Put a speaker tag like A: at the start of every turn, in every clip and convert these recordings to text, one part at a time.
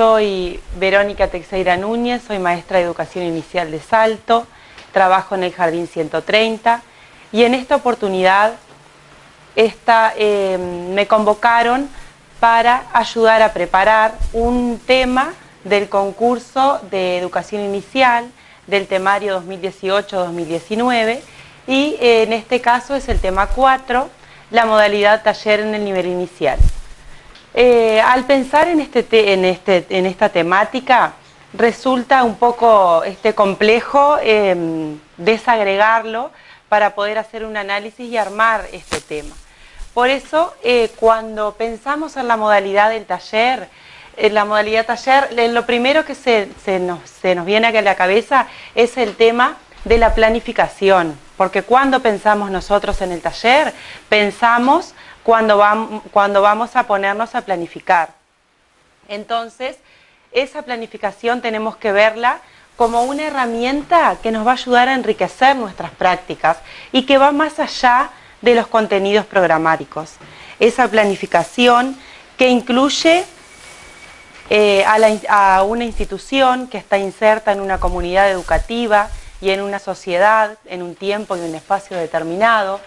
A: Soy Verónica Teixeira Núñez, soy maestra de Educación Inicial de Salto, trabajo en el Jardín 130 y en esta oportunidad me convocaron para ayudar a preparar un tema del concurso de Educación Inicial del temario 2018-2019 y en este caso es el tema 4, la modalidad taller en el nivel inicial. Al pensar en esta temática resulta un poco complejo desagregarlo para poder hacer un análisis y armar este tema. Por eso cuando pensamos en la modalidad del taller, lo primero que se nos viene a la cabeza es el tema de la planificación, porque cuando pensamos nosotros en el taller, pensamos cuando vamos a ponernos a planificar. Entonces, esa planificación tenemos que verla como una herramienta que nos va a ayudar a enriquecer nuestras prácticas y que va más allá de los contenidos programáticos. Esa planificación que incluye a una institución que está inserta en una comunidad educativa y en una sociedad, en un tiempo y un espacio determinado.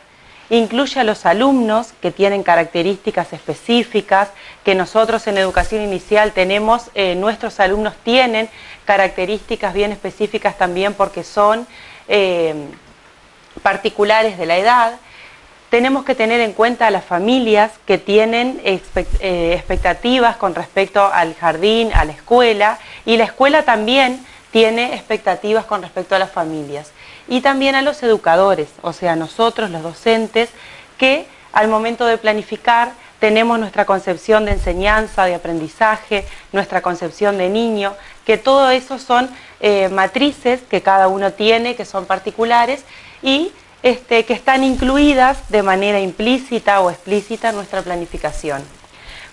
A: Incluye a los alumnos que tienen características específicas, que nosotros en educación inicial tenemos, nuestros alumnos tienen características bien específicas también porque son particulares de la edad. Tenemos que tener en cuenta a las familias que tienen expectativas con respecto al jardín, a la escuela, y la escuela también tiene expectativas con respecto a las familias. Y también a los educadores, o sea, nosotros los docentes, que al momento de planificar tenemos nuestra concepción de enseñanza, de aprendizaje, nuestra concepción de niño, que todo eso son matrices que cada uno tiene, que son particulares y que están incluidas de manera implícita o explícita en nuestra planificación.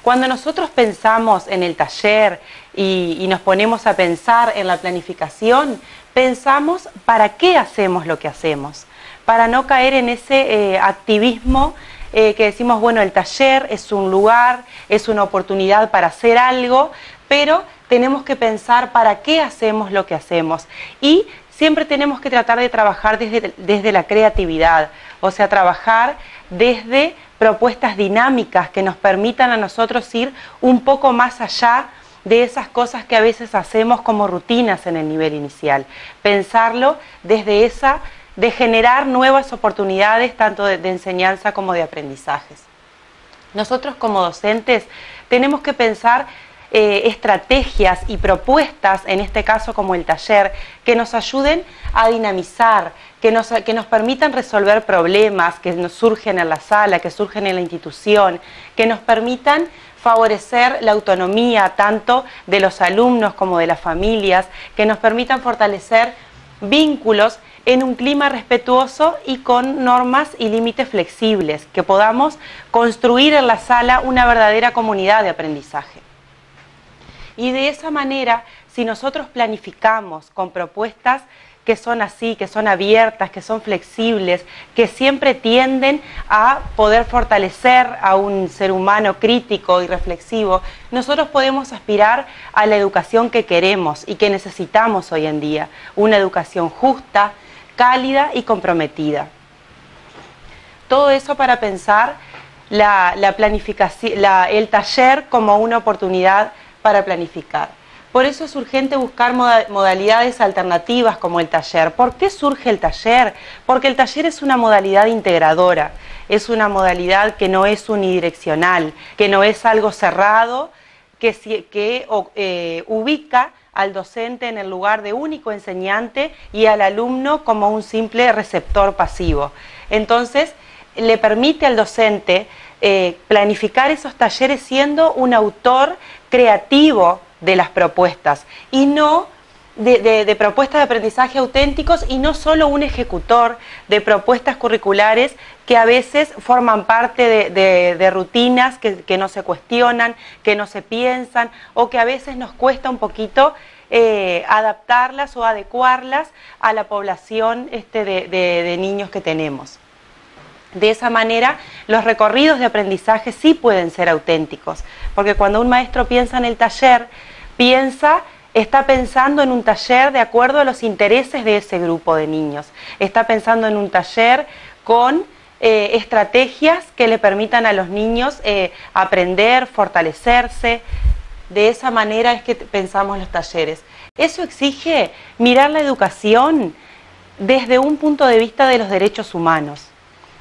A: Cuando nosotros pensamos en el taller y nos ponemos a pensar en la planificación, pensamos para qué hacemos lo que hacemos, para no caer en ese activismo que decimos, bueno, el taller es un lugar, es una oportunidad para hacer algo, pero tenemos que pensar para qué hacemos lo que hacemos. Y siempre tenemos que tratar de trabajar desde la creatividad, o sea, trabajar desde propuestas dinámicas que nos permitan a nosotros ir un poco más allá de esas cosas que a veces hacemos como rutinas en el nivel inicial. Pensarlo desde de generar nuevas oportunidades tanto de enseñanza como de aprendizajes. Nosotros como docentes tenemos que pensar estrategias y propuestas, en este caso como el taller, que nos ayuden a dinamizar, que nos permitan resolver problemas que nos surgen en la sala, que surgen en la institución, que nos permitan favorecer la autonomía tanto de los alumnos como de las familias, que nos permitan fortalecer vínculos en un clima respetuoso y con normas y límites flexibles, que podamos construir en la sala una verdadera comunidad de aprendizaje. Y de esa manera, si nosotros planificamos con propuestas que son así, que son abiertas, que son flexibles, que siempre tienden a poder fortalecer a un ser humano crítico y reflexivo, nosotros podemos aspirar a la educación que queremos y que necesitamos hoy en día, una educación justa, cálida y comprometida. Todo eso para pensar la planificación, el taller como una oportunidad para planificar. Por eso es urgente buscar modalidades alternativas como el taller. ¿Por qué surge el taller? Porque el taller es una modalidad integradora, es una modalidad que no es unidireccional, que no es algo cerrado, que ubica al docente en el lugar de único enseñante y al alumno como un simple receptor pasivo. Entonces, le permite al docente planificar esos talleres siendo un autor creativo de las propuestas y no de propuestas de aprendizaje auténticos y no solo un ejecutor de propuestas curriculares que a veces forman parte de rutinas que no se cuestionan, que no se piensan o que a veces nos cuesta un poquito adaptarlas o adecuarlas a la población de niños que tenemos. De esa manera, los recorridos de aprendizaje sí pueden ser auténticos, porque cuando un maestro piensa en el taller, está pensando en un taller de acuerdo a los intereses de ese grupo de niños. Está pensando en un taller con estrategias que le permitan a los niños aprender, fortalecerse. De esa manera es que pensamos los talleres. Eso exige mirar la educación desde un punto de vista de los derechos humanos.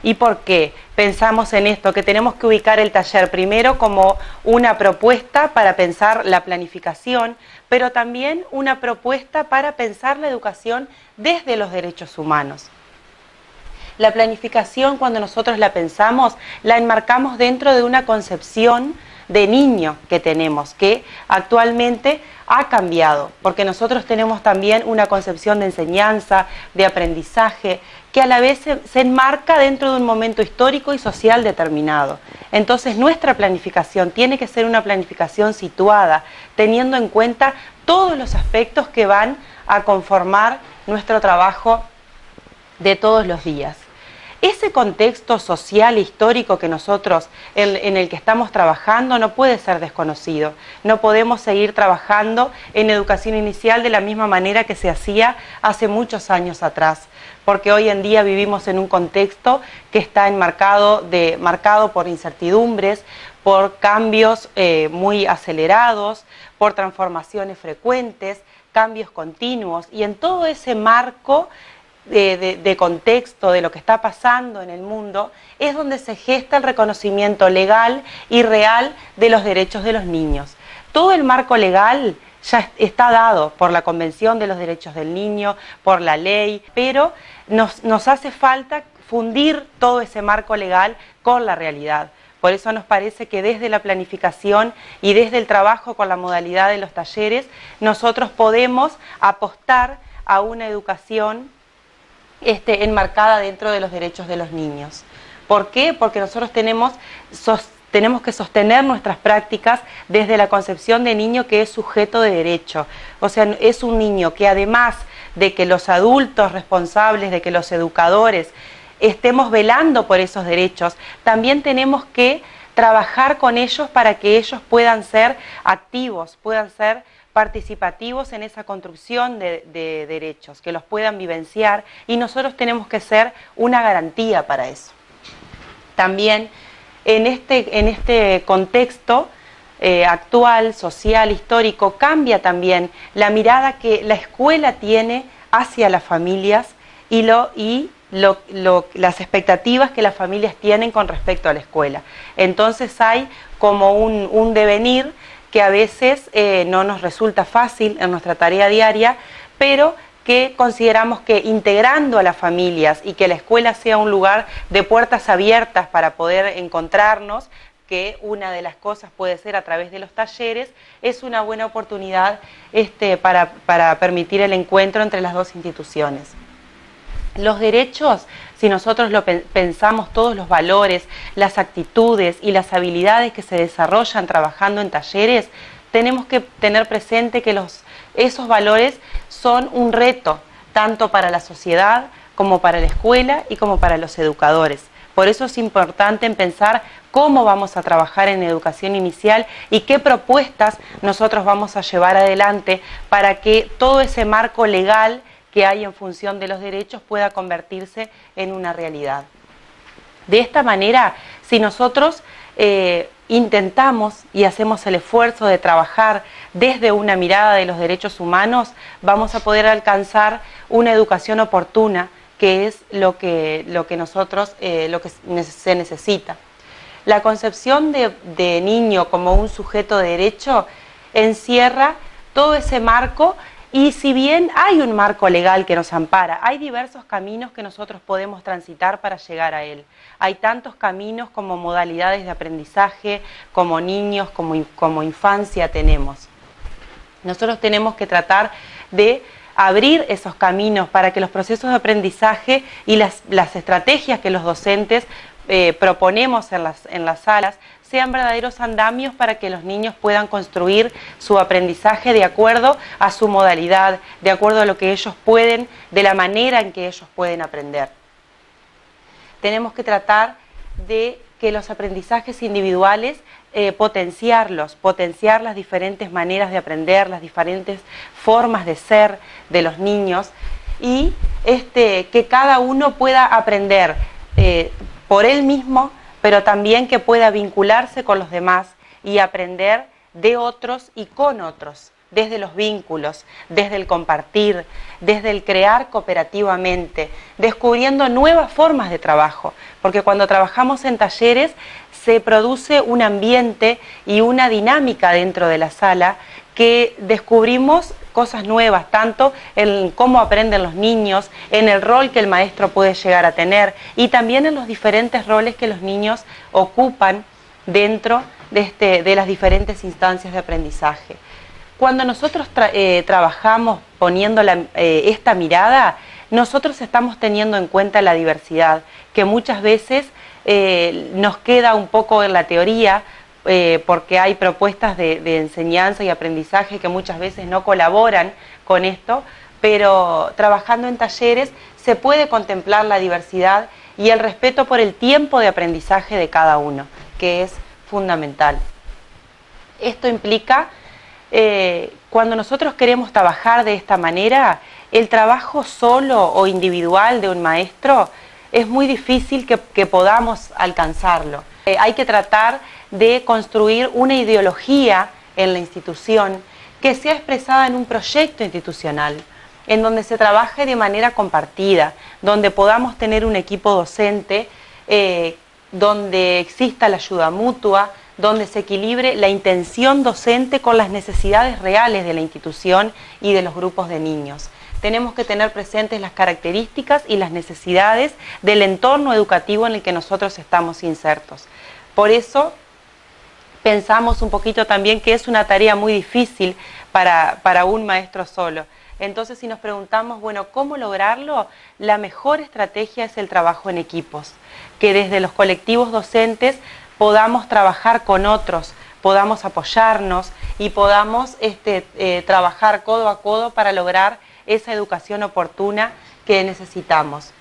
A: ¿Y por qué pensamos en esto? Que tenemos que ubicar el taller primero como una propuesta para pensar la planificación, pero también una propuesta para pensar la educación desde los derechos humanos. La planificación, cuando nosotros la pensamos, la enmarcamos dentro de una concepción de niño que tenemos, que actualmente ha cambiado, porque nosotros tenemos también una concepción de enseñanza, de aprendizaje, que a la vez se enmarca dentro de un momento histórico y social determinado. Entonces nuestra planificación tiene que ser una planificación situada, teniendo en cuenta todos los aspectos que van a conformar nuestro trabajo de todos los días. Ese contexto social e histórico que nosotros, en el que estamos trabajando, no puede ser desconocido. No podemos seguir trabajando en educación inicial de la misma manera que se hacía hace muchos años atrás, porque hoy en día vivimos en un contexto que está marcado por incertidumbres, por cambios muy acelerados, por transformaciones frecuentes, cambios continuos, y en todo ese marco de contexto de lo que está pasando en el mundo es donde se gesta el reconocimiento legal y real de los derechos de los niños. Todo el marco legal ya está dado por la Convención de los Derechos del Niño, por la ley, pero nos hace falta fundir todo ese marco legal con la realidad. Por eso nos parece que desde la planificación y desde el trabajo con la modalidad de los talleres, nosotros podemos apostar a una educación enmarcada dentro de los derechos de los niños. ¿Por qué? Porque nosotros tenemos que sostener nuestras prácticas desde la concepción de niño que es sujeto de derecho. O sea, es un niño que además de que los adultos responsables, de que los educadores estemos velando por esos derechos, también tenemos que trabajar con ellos para que ellos puedan ser activos, puedan ser participativos en esa construcción de derechos, que los puedan vivenciar, y nosotros tenemos que ser una garantía para eso. También en este contexto actual, social, histórico, cambia también la mirada que la escuela tiene hacia las familias y las expectativas que las familias tienen con respecto a la escuela. Entonces hay como un devenir que a veces no nos resulta fácil en nuestra tarea diaria, pero que consideramos que integrando a las familias y que la escuela sea un lugar de puertas abiertas para poder encontrarnos, que una de las cosas puede ser a través de los talleres, es una buena oportunidad para permitir el encuentro entre las dos instituciones. Los derechos, si nosotros pensamos todos los valores, las actitudes y las habilidades que se desarrollan trabajando en talleres, tenemos que tener presente que esos valores son un reto, tanto para la sociedad como para la escuela y como para los educadores. Por eso es importante pensar cómo vamos a trabajar en educación inicial y qué propuestas nosotros vamos a llevar adelante para que todo ese marco legal que hay en función de los derechos pueda convertirse en una realidad. De esta manera, si nosotros intentamos y hacemos el esfuerzo de trabajar desde una mirada de los derechos humanos, vamos a poder alcanzar una educación oportuna, que es lo que se necesita. La concepción de niño como un sujeto de derecho encierra todo ese marco. Y si bien hay un marco legal que nos ampara, hay diversos caminos que nosotros podemos transitar para llegar a él. Hay tantos caminos como modalidades de aprendizaje, como niños, como infancia tenemos. Nosotros tenemos que tratar de abrir esos caminos para que los procesos de aprendizaje y las estrategias que los docentes proponemos en las salas sean verdaderos andamios para que los niños puedan construir su aprendizaje de acuerdo a su modalidad, de acuerdo a lo que ellos pueden, de la manera en que ellos pueden aprender. Tenemos que tratar de que los aprendizajes individuales potenciar las diferentes maneras de aprender, las diferentes formas de ser de los niños y que cada uno pueda aprender por él mismo, pero también que pueda vincularse con los demás y aprender de otros y con otros, desde los vínculos, desde el compartir, desde el crear cooperativamente, descubriendo nuevas formas de trabajo, porque cuando trabajamos en talleres se produce un ambiente y una dinámica dentro de la sala que descubrimos cosas nuevas, tanto en cómo aprenden los niños, en el rol que el maestro puede llegar a tener y también en los diferentes roles que los niños ocupan dentro de las diferentes instancias de aprendizaje. Cuando nosotros trabajamos poniendo esta mirada, nosotros estamos teniendo en cuenta la diversidad, que muchas veces nos queda un poco en la teoría, porque hay propuestas de enseñanza y aprendizaje que muchas veces no colaboran con esto, pero trabajando en talleres se puede contemplar la diversidad y el respeto por el tiempo de aprendizaje de cada uno, que es fundamental. Esto implica, cuando nosotros queremos trabajar de esta manera, el trabajo solo o individual de un maestro es muy difícil que podamos alcanzarlo. Hay que tratar de construir una ideología en la institución que sea expresada en un proyecto institucional, en donde se trabaje de manera compartida, donde podamos tener un equipo docente, donde exista la ayuda mutua, donde se equilibre la intención docente con las necesidades reales de la institución y de los grupos de niños. Tenemos que tener presentes las características y las necesidades del entorno educativo en el que nosotros estamos insertos. Por eso pensamos un poquito también que es una tarea muy difícil para un maestro solo. Entonces, si nos preguntamos, bueno, ¿cómo lograrlo? La mejor estrategia es el trabajo en equipos, que desde los colectivos docentes podamos trabajar con otros, podamos apoyarnos y podamos trabajar codo a codo para lograr esa educación oportuna que necesitamos.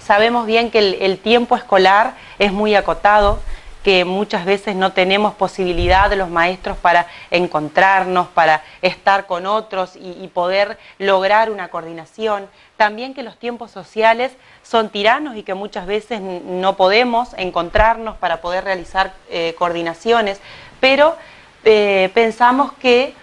A: Sabemos bien que el tiempo escolar es muy acotado, que muchas veces no tenemos posibilidad de los maestros para encontrarnos, para estar con otros y poder lograr una coordinación. También que los tiempos sociales son tiranos y que muchas veces no podemos encontrarnos para poder realizar coordinaciones, pero pensamos que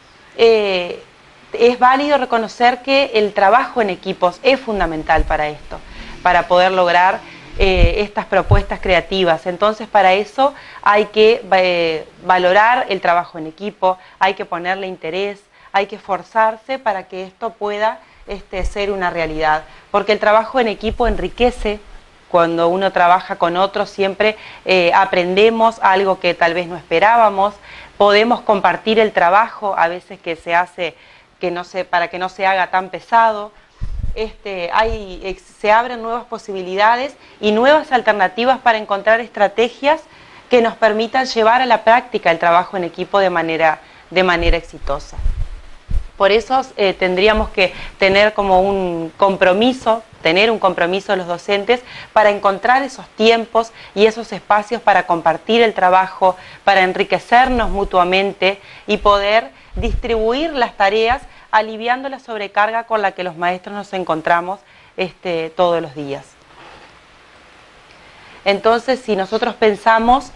A: es válido reconocer que el trabajo en equipos es fundamental para esto, para poder lograr estas propuestas creativas. Entonces, para eso hay que valorar el trabajo en equipo, hay que ponerle interés, hay que esforzarse para que esto pueda ser una realidad, porque el trabajo en equipo enriquece. Cuando uno trabaja con otros siempre aprendemos algo que tal vez no esperábamos, podemos compartir el trabajo, a veces que se hace para que no se haga tan pesado. Se abren nuevas posibilidades y nuevas alternativas para encontrar estrategias que nos permitan llevar a la práctica el trabajo en equipo de manera exitosa. Por eso tendríamos que tener como un compromiso los docentes para encontrar esos tiempos y esos espacios para compartir el trabajo, para enriquecernos mutuamente y poder distribuir las tareas aliviando la sobrecarga con la que los maestros nos encontramos todos los días. Entonces, si nosotros pensamos,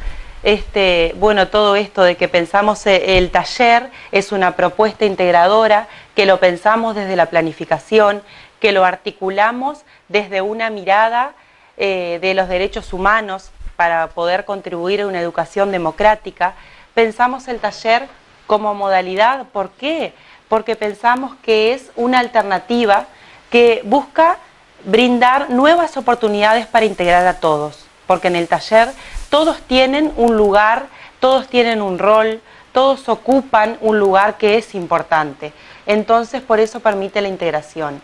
A: todo esto de que pensamos el taller es una propuesta integradora, que lo pensamos desde la planificación, que lo articulamos desde una mirada de los derechos humanos para poder contribuir a una educación democrática, pensamos el taller como modalidad. ¿Por qué? Porque pensamos que es una alternativa que busca brindar nuevas oportunidades para integrar a todos, porque en el taller todos tienen un lugar, todos tienen un rol, todos ocupan un lugar que es importante. Entonces, por eso permite la integración.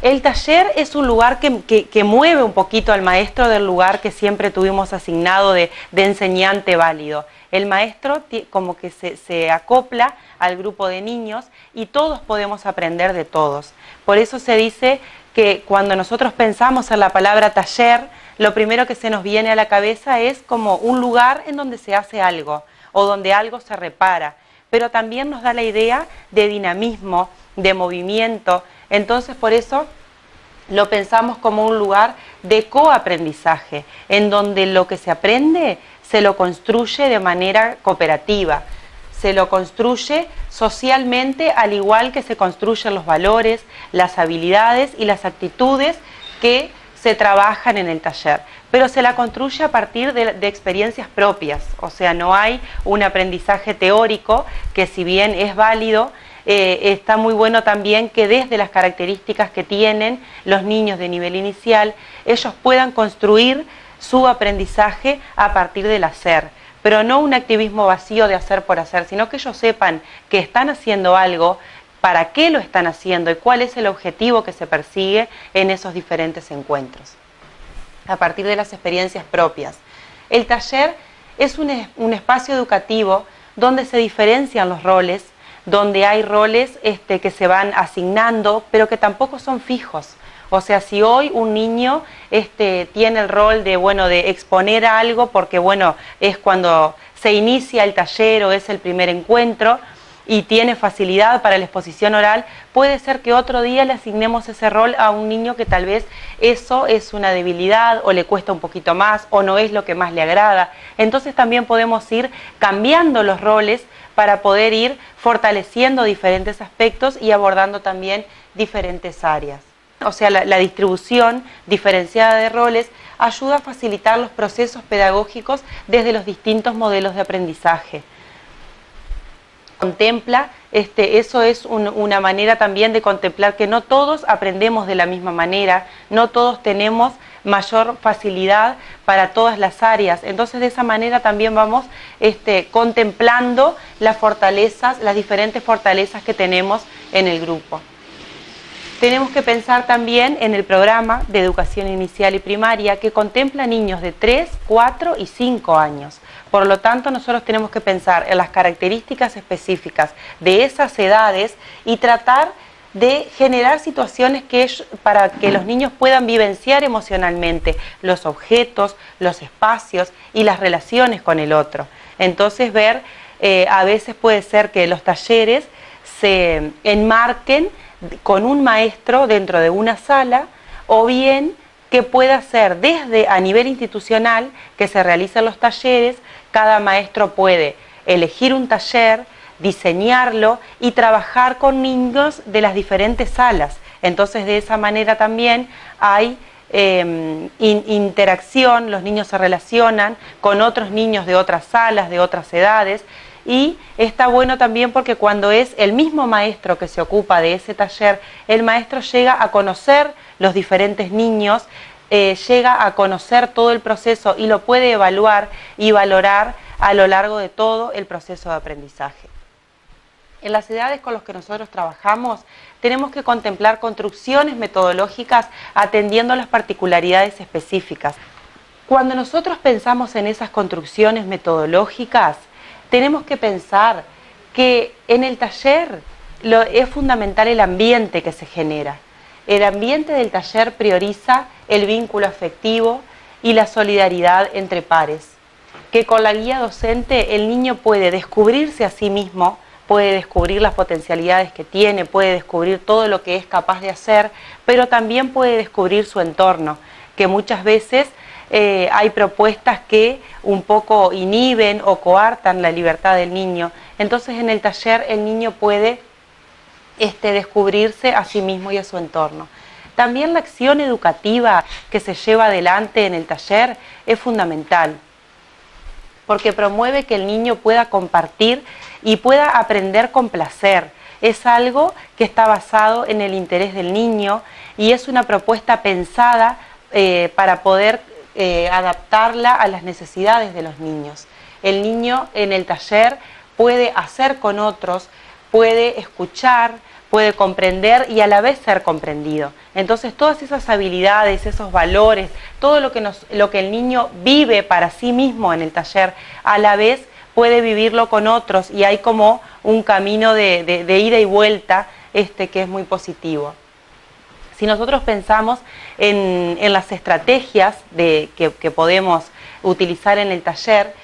A: El taller es un lugar que mueve un poquito al maestro del lugar que siempre tuvimos asignado de enseñante válido. El maestro como que se acopla al grupo de niños y todos podemos aprender de todos. Por eso se dice que cuando nosotros pensamos en la palabra taller, lo primero que se nos viene a la cabeza es como un lugar en donde se hace algo, o donde algo se repara, pero también nos da la idea de dinamismo, de movimiento. Entonces, por eso lo pensamos como un lugar de coaprendizaje, en donde lo que se aprende se lo construye de manera cooperativa, se lo construye socialmente, al igual que se construyen los valores, las habilidades y las actitudes que se trabajan en el taller, pero se la construye a partir de experiencias propias, o sea, no hay un aprendizaje teórico que, si bien es válido, está muy bueno también que desde las características que tienen los niños de nivel inicial, ellos puedan construir su aprendizaje a partir del hacer, pero no un activismo vacío de hacer por hacer, sino que ellos sepan que están haciendo algo, para qué lo están haciendo y cuál es el objetivo que se persigue en esos diferentes encuentros, a partir de las experiencias propias. El taller es un espacio educativo donde se diferencian los roles, donde hay roles que se van asignando, pero que tampoco son fijos. O sea, si hoy un niño tiene el rol de exponer algo, porque es cuando se inicia el taller o es el primer encuentro y tiene facilidad para la exposición oral, puede ser que otro día le asignemos ese rol a un niño que tal vez eso es una debilidad o le cuesta un poquito más o no es lo que más le agrada. Entonces también podemos ir cambiando los roles para poder ir fortaleciendo diferentes aspectos y abordando también diferentes áreas. O sea, la distribución diferenciada de roles ayuda a facilitar los procesos pedagógicos desde los distintos modelos de aprendizaje. Contempla, eso es una manera también de contemplar que no todos aprendemos de la misma manera, no todos tenemos mayor facilidad para todas las áreas. Entonces, de esa manera también vamos contemplando las fortalezas, las diferentes fortalezas que tenemos en el grupo. Tenemos que pensar también en el programa de educación inicial y primaria que contempla niños de 3, 4 y 5 años. Por lo tanto, nosotros tenemos que pensar en las características específicas de esas edades y tratar de generar situaciones para que los niños puedan vivenciar emocionalmente los objetos, los espacios y las relaciones con el otro. Entonces, a veces puede ser que los talleres se enmarquen con un maestro dentro de una sala, o bien que pueda ser desde a nivel institucional que se realicen los talleres. Cada maestro puede elegir un taller, diseñarlo y trabajar con niños de las diferentes salas. Entonces, de esa manera también hay interacción, los niños se relacionan con otros niños de otras salas, de otras edades. Y está bueno también porque cuando es el mismo maestro que se ocupa de ese taller, el maestro llega a conocer los diferentes niños, llega a conocer todo el proceso y lo puede evaluar y valorar a lo largo de todo el proceso de aprendizaje. En las edades con las que nosotros trabajamos, tenemos que contemplar construcciones metodológicas atendiendo las particularidades específicas. Cuando nosotros pensamos en esas construcciones metodológicas, tenemos que pensar que en el taller es fundamental el ambiente que se genera. El ambiente del taller prioriza el vínculo afectivo y la solidaridad entre pares, que con la guía docente el niño puede descubrirse a sí mismo, puede descubrir las potencialidades que tiene, puede descubrir todo lo que es capaz de hacer, pero también puede descubrir su entorno, que muchas veces hay propuestas que un poco inhiben o coartan la libertad del niño. Entonces, en el taller el niño puede descubrirse a sí mismo y a su entorno. También la acción educativa que se lleva adelante en el taller es fundamental, porque promueve que el niño pueda compartir y pueda aprender con placer. Es algo que está basado en el interés del niño y es una propuesta pensada para poder adaptarla a las necesidades de los niños. El niño en el taller puede hacer con otros, puede escuchar, puede comprender y a la vez ser comprendido. Entonces, todas esas habilidades, esos valores, todo lo que el niño vive para sí mismo en el taller, a la vez puede vivirlo con otros y hay como un camino de ida y vuelta que es muy positivo. Si nosotros pensamos en las estrategias que podemos utilizar en el taller,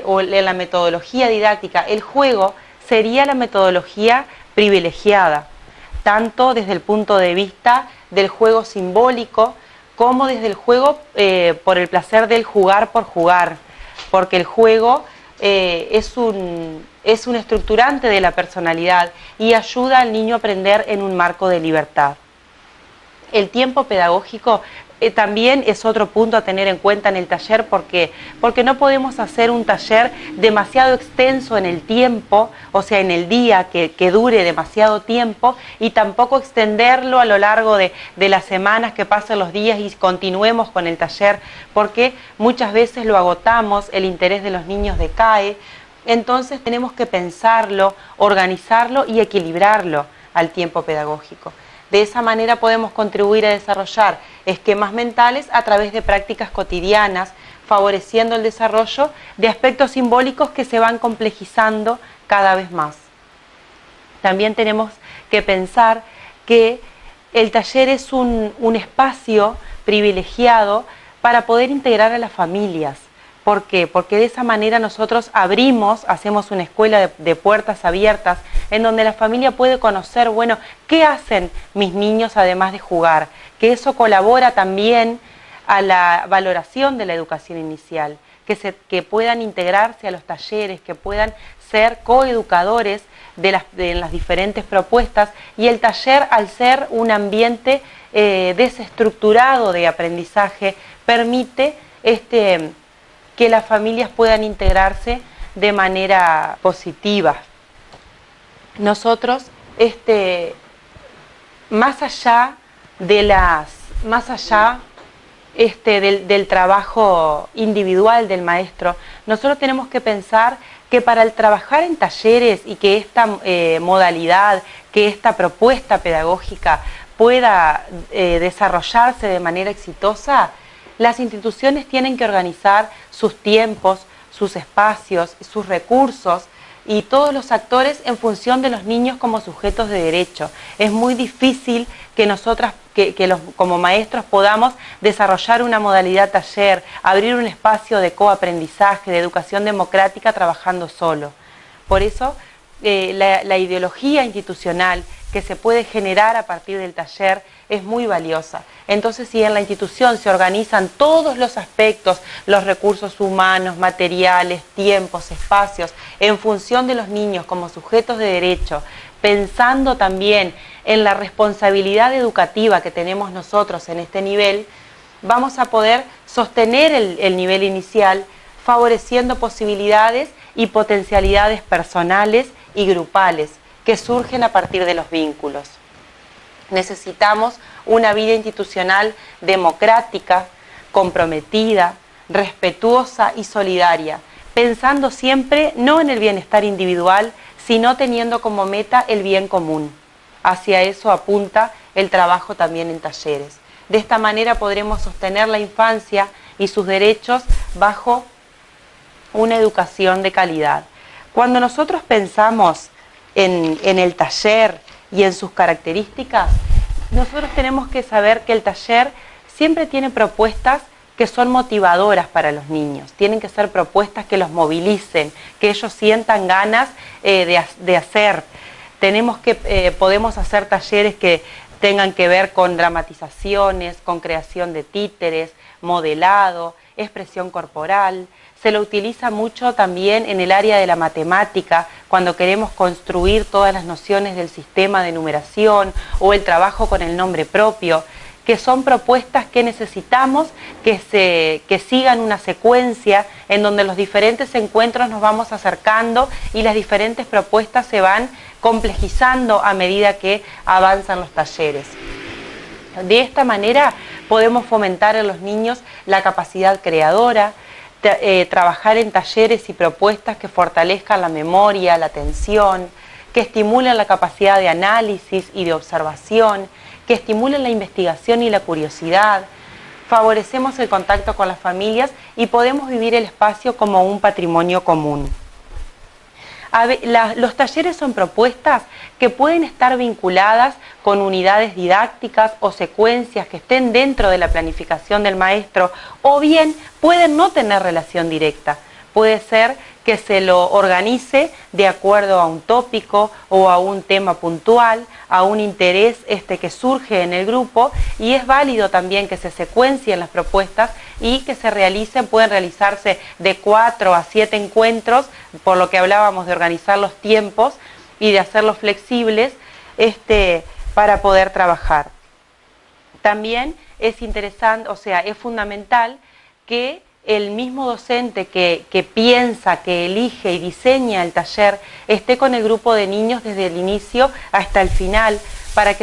A: o en la metodología didáctica, el juego sería la metodología privilegiada, tanto desde el punto de vista del juego simbólico, como desde el juego por el placer del jugar por jugar, porque el juego es un estructurante de la personalidad y ayuda al niño a aprender en un marco de libertad. El tiempo pedagógico también es otro punto a tener en cuenta en el taller, porque no podemos hacer un taller demasiado extenso en el tiempo, o sea, en el día, que dure demasiado tiempo, y tampoco extenderlo a lo largo de las semanas, que pasen los días y continuemos con el taller, porque muchas veces lo agotamos, el interés de los niños decae. Entonces tenemos que pensarlo, organizarlo y equilibrarlo al tiempo pedagógico. De esa manera podemos contribuir a desarrollar esquemas mentales a través de prácticas cotidianas, favoreciendo el desarrollo de aspectos simbólicos que se van complejizando cada vez más. También tenemos que pensar que el taller es un espacio privilegiado para poder integrar a las familias. ¿Por qué? Porque de esa manera nosotros hacemos una escuela de puertas abiertas, en donde la familia puede conocer, bueno, ¿qué hacen mis niños además de jugar? Que eso colabora también a la valoración de la educación inicial, que puedan integrarse a los talleres, que puedan ser coeducadores de las diferentes propuestas, y el taller, al ser un ambiente desestructurado de aprendizaje, permite que las familias puedan integrarse de manera positiva. Nosotros, más allá del trabajo individual del maestro, nosotros tenemos que pensar que para el trabajar en talleres y que esta modalidad, que esta propuesta pedagógica pueda desarrollarse de manera exitosa, las instituciones tienen que organizar sus tiempos, sus espacios, sus recursos y todos los actores en función de los niños como sujetos de derecho. Es muy difícil que nosotras, como maestros, podamos desarrollar una modalidad taller, abrir un espacio de coaprendizaje, de educación democrática trabajando solo. Por eso, la ideología institucional que se puede generar a partir del taller es muy valiosa. Entonces, si en la institución se organizan todos los aspectos, los recursos humanos, materiales, tiempos, espacios, en función de los niños como sujetos de derecho, pensando también en la responsabilidad educativa que tenemos nosotros en este nivel, vamos a poder sostener el nivel inicial, favoreciendo posibilidades y potencialidades personales y grupales que surgen a partir de los vínculos. Necesitamos una vida institucional democrática, comprometida, respetuosa y solidaria, pensando siempre no en el bienestar individual, sino teniendo como meta el bien común. Hacia eso apunta el trabajo también en talleres. De esta manera podremos sostener la infancia y sus derechos bajo una educación de calidad. Cuando nosotros pensamos en el taller y en sus características, nosotros tenemos que saber que el taller siempre tiene propuestas que son motivadoras para los niños. Tienen que ser propuestas que los movilicen, que ellos sientan ganas de hacer. Podemos hacer talleres que tengan que ver con dramatizaciones, con creación de títeres, modelado, expresión corporal. Se lo utiliza mucho también en el área de la matemática, cuando queremos construir todas las nociones del sistema de numeración o el trabajo con el nombre propio, que son propuestas que necesitamos que sigan una secuencia en donde los diferentes encuentros nos vamos acercando y las diferentes propuestas se van complejizando a medida que avanzan los talleres. De esta manera podemos fomentar en los niños la capacidad creadora, trabajar en talleres y propuestas que fortalezcan la memoria, la atención, que estimulen la capacidad de análisis y de observación, que estimulen la investigación y la curiosidad. Favorecemos el contacto con las familias y podemos vivir el espacio como un patrimonio común. Los talleres son propuestas que pueden estar vinculadas con unidades didácticas o secuencias que estén dentro de la planificación del maestro, o bien pueden no tener relación directa. puede ser que se lo organice de acuerdo a un tópico o a un tema puntual, a un interés que surge en el grupo, y es válido también que se secuencien las propuestas y que se realicen, pueden realizarse de 4 a 7 encuentros, por lo que hablábamos de organizar los tiempos y de hacerlos flexibles para poder trabajar. También es interesante, o sea, es fundamental que el mismo docente que piensa, que elige y diseña el taller, esté con el grupo de niños desde el inicio hasta el final, para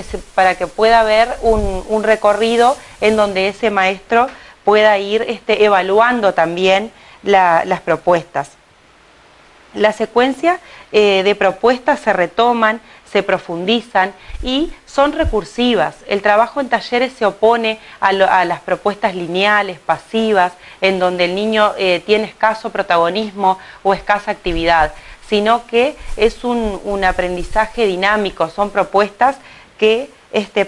A: que pueda haber un recorrido en donde ese maestro pueda ir evaluando también las propuestas. La secuencia de propuestas se retoman, se profundizan y son recursivas. El trabajo en talleres se opone a las propuestas lineales, pasivas, en donde el niño tiene escaso protagonismo o escasa actividad, sino que es un aprendizaje dinámico, son propuestas que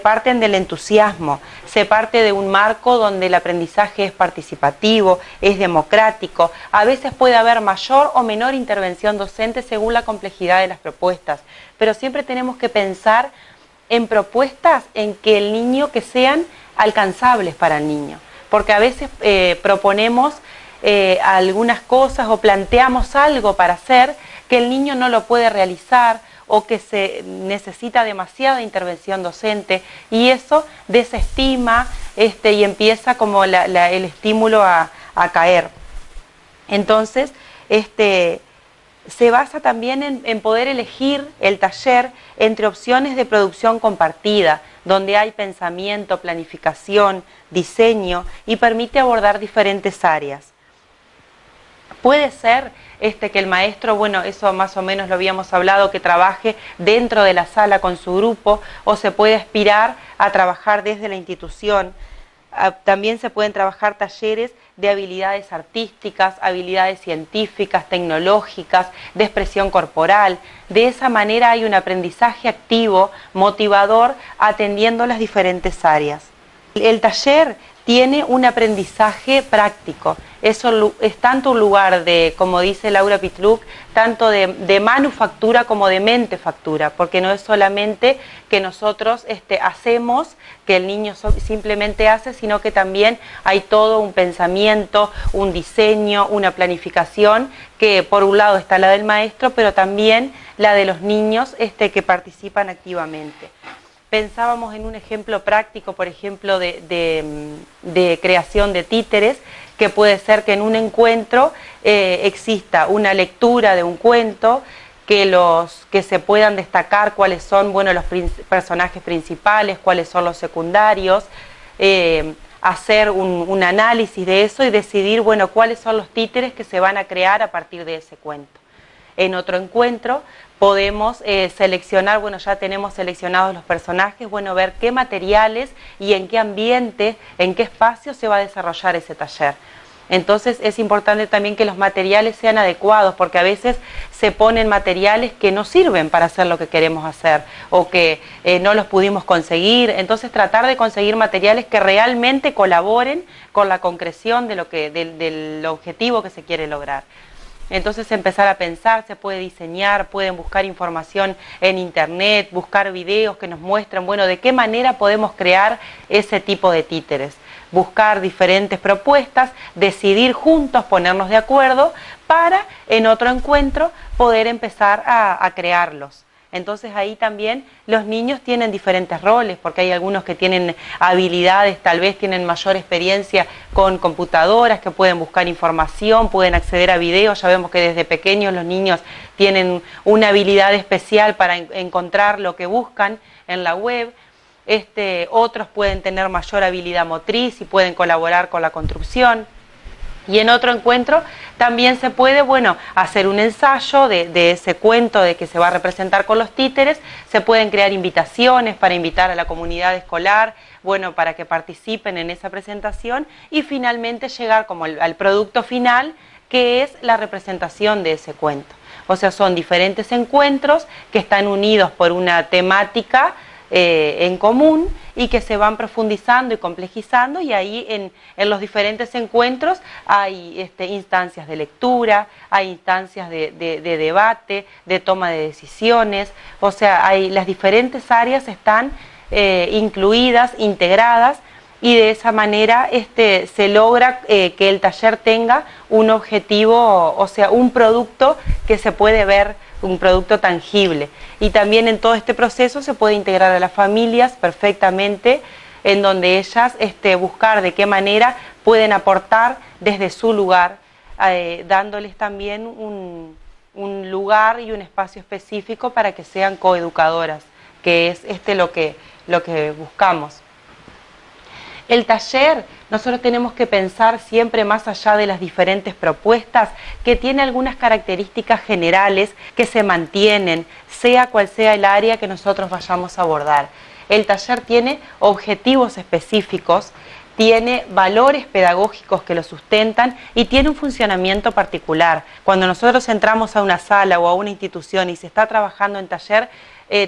A: parten del entusiasmo, se parte de un marco donde el aprendizaje es participativo, es democrático, a veces puede haber mayor o menor intervención docente según la complejidad de las propuestas, pero siempre tenemos que pensar en propuestas en que el niño, que sean alcanzables para el niño, porque a veces proponemos algunas cosas o planteamos algo para hacer que el niño no lo puede realizar, o que se necesita demasiada intervención docente, y eso desestima y empieza como el estímulo a caer. Entonces, se basa también en poder elegir el taller entre opciones de producción compartida, donde hay pensamiento, planificación, diseño, y permite abordar diferentes áreas. Puede ser que el maestro, bueno, eso más o menos lo habíamos hablado, que trabaje dentro de la sala con su grupo, o se puede aspirar a trabajar desde la institución. También se pueden trabajar talleres de habilidades artísticas, habilidades científicas, tecnológicas, de expresión corporal. De esa manera hay un aprendizaje activo, motivador, atendiendo las diferentes áreas. El taller tiene un aprendizaje práctico. Eso es tanto un lugar de, como dice Laura Pitluk, tanto de manufactura como de mentefactura, porque no es solamente que nosotros hacemos, que el niño simplemente hace, sino que también hay todo un pensamiento, un diseño, una planificación, que por un lado está la del maestro, pero también la de los niños que participan activamente. Pensábamos en un ejemplo práctico, por ejemplo, de creación de títeres, que puede ser que en un encuentro exista una lectura de un cuento, que se puedan destacar cuáles son, bueno, los personajes principales, cuáles son los secundarios, hacer un análisis de eso y decidir, bueno, cuáles son los títeres que se van a crear a partir de ese cuento. En otro encuentro podemos seleccionar, bueno, ya tenemos seleccionados los personajes, bueno, ver qué materiales y en qué ambiente, en qué espacio se va a desarrollar ese taller. Entonces es importante también que los materiales sean adecuados, porque a veces se ponen materiales que no sirven para hacer lo que queremos hacer, o que no los pudimos conseguir. Entonces tratar de conseguir materiales que realmente colaboren con la concreción del objetivo que se quiere lograr. Entonces empezar a pensar, se puede diseñar, pueden buscar información en internet, buscar videos que nos muestran, bueno, de qué manera podemos crear ese tipo de títeres. Buscar diferentes propuestas, decidir juntos, ponernos de acuerdo para en otro encuentro poder empezar a crearlos. Entonces ahí también los niños tienen diferentes roles, porque hay algunos que tienen habilidades, tal vez tienen mayor experiencia con computadoras, que pueden buscar información, pueden acceder a videos. Ya vemos que desde pequeños los niños tienen una habilidad especial para encontrar lo que buscan en la web. Otros pueden tener mayor habilidad motriz y pueden colaborar con la construcción. Y en otro encuentro también se puede, bueno, hacer un ensayo de ese cuento de que se va a representar con los títeres. Se pueden crear invitaciones para invitar a la comunidad escolar, bueno, para que participen en esa presentación, y finalmente llegar como al producto final, que es la representación de ese cuento. O sea, son diferentes encuentros que están unidos por una temática en común y que se van profundizando y complejizando, y ahí en los diferentes encuentros hay instancias de lectura, hay instancias de debate, de toma de decisiones, o sea, las diferentes áreas están incluidas, integradas, y de esa manera se logra que el taller tenga un objetivo, o sea, un producto que se puede ver, un producto tangible. Y también en todo este proceso se puede integrar a las familias perfectamente, en donde ellas buscar de qué manera pueden aportar desde su lugar, dándoles también un lugar y un espacio específico para que sean coeducadoras, que es lo que buscamos. El taller, nosotros tenemos que pensar siempre más allá de las diferentes propuestas, que tiene algunas características generales que se mantienen, sea cual sea el área que nosotros vayamos a abordar. El taller tiene objetivos específicos, tiene valores pedagógicos que lo sustentan y tiene un funcionamiento particular. Cuando nosotros entramos a una sala o a una institución y se está trabajando en taller,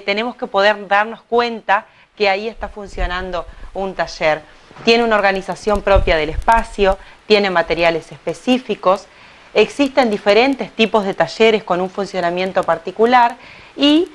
A: tenemos que poder darnos cuenta que ahí está funcionando un taller. Tiene una organización propia del espacio, tiene materiales específicos, existen diferentes tipos de talleres con un funcionamiento particular, y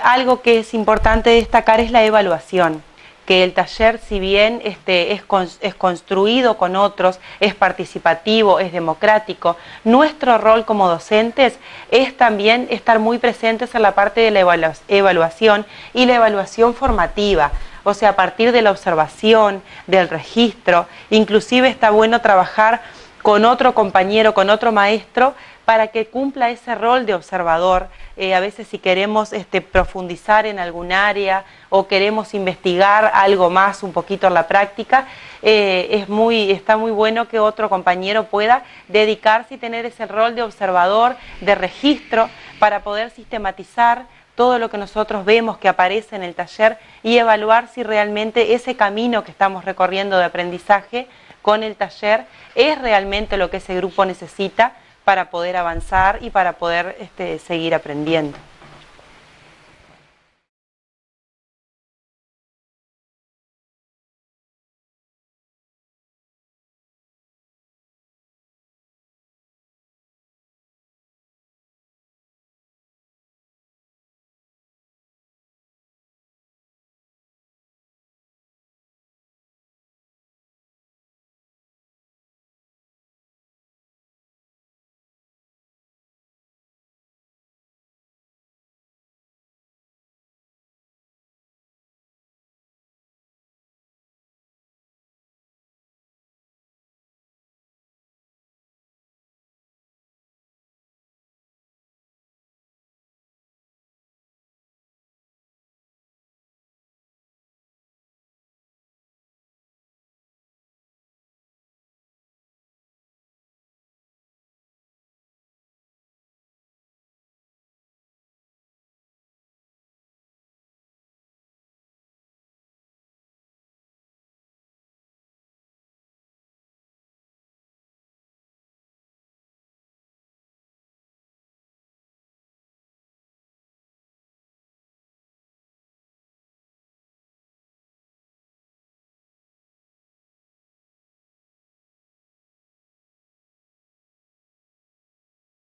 A: algo que es importante destacar es la evaluación, que el taller, si bien es construido con otros, es participativo, es democrático, nuestro rol como docentes es también estar muy presentes en la parte de la evaluación y la evaluación formativa. O sea, a partir de la observación, del registro, inclusive está bueno trabajar con otro compañero, con otro maestro, para que cumpla ese rol de observador. A veces si queremos profundizar en algún área o queremos investigar algo más un poquito en la práctica, está muy bueno que otro compañero pueda dedicarse y tener ese rol de observador, de registro, para poder sistematizar todo lo que nosotros vemos que aparece en el taller y evaluar si realmente ese camino que estamos recorriendo de aprendizaje con el taller es realmente lo que ese grupo necesita para poder avanzar y para poder seguir aprendiendo.